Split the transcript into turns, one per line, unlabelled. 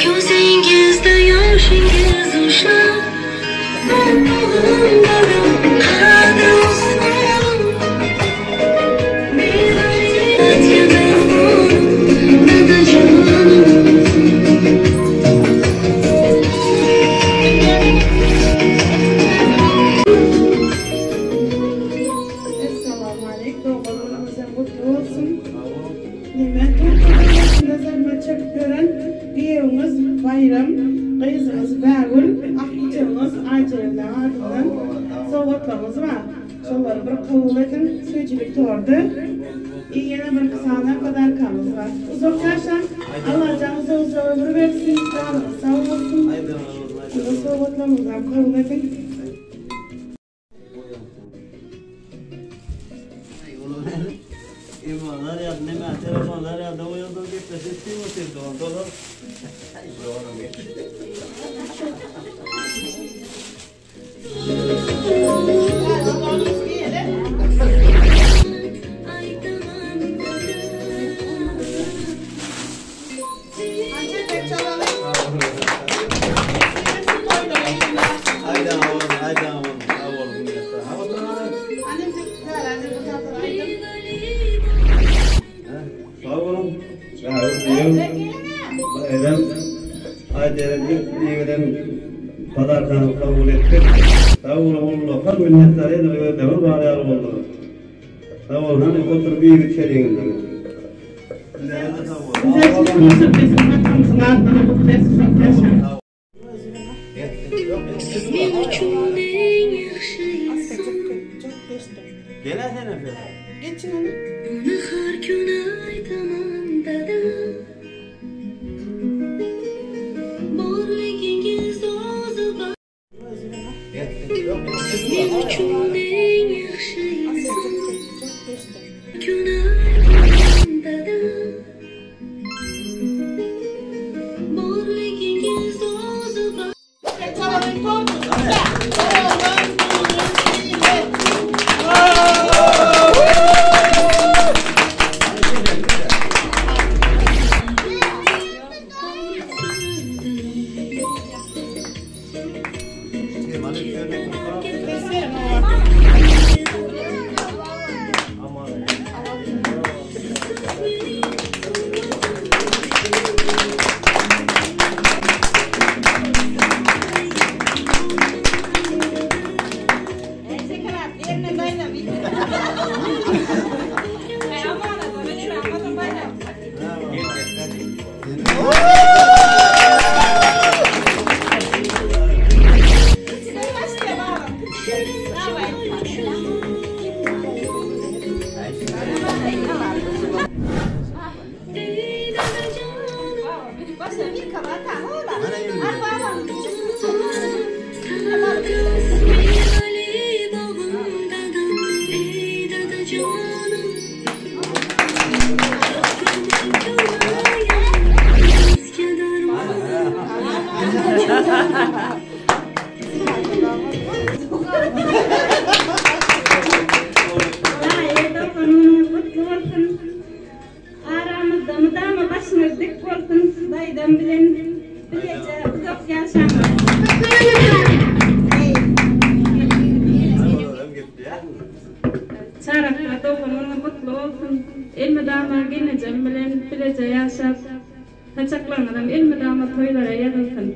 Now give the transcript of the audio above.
Gözingizde yaşınız uşak, ben bağımdadım, hadi olsun. Bir hayat ya ben onu, ne de canım.
Esselamu aleyküm, Allah'ınıza mutlu olsun. Nimet olsun, zahmet çekip gören Diyevimiz bayram, kızımız Begül, akçımız Acil'den ardından soğutlamız var. Şunları bir kabul edin, suyuculuk tordu. Yine bir kısana kadar kalımız var. Uzak yaşam, Allah canınıza uzun ömür versin, canınız sağ olsun. Bunu soğutlamızdan kabul edin.
İmanlar ya, ne telefonlar ya, da o yolda geçmesi istiyor mu dolar? Padarkanı kabul ettik. Sağ olun lokal minnettarı edildi. Bağlayalım oldu. Sağ olun hani oturup bir içeriğinde. Gelen efendim.
Geçin onu.
Onu her gün aytamam dada. Borligingiz dozu bak. Benim için en yaxşı insan. Gün aytamam dada. Borligingiz dozu bak.
Çarakla doğumunu mutlu olsun. İlmi damar geleceğim bilen bilece yaşar. Kaçaklanmadan ilmi damar toylara yazılsın.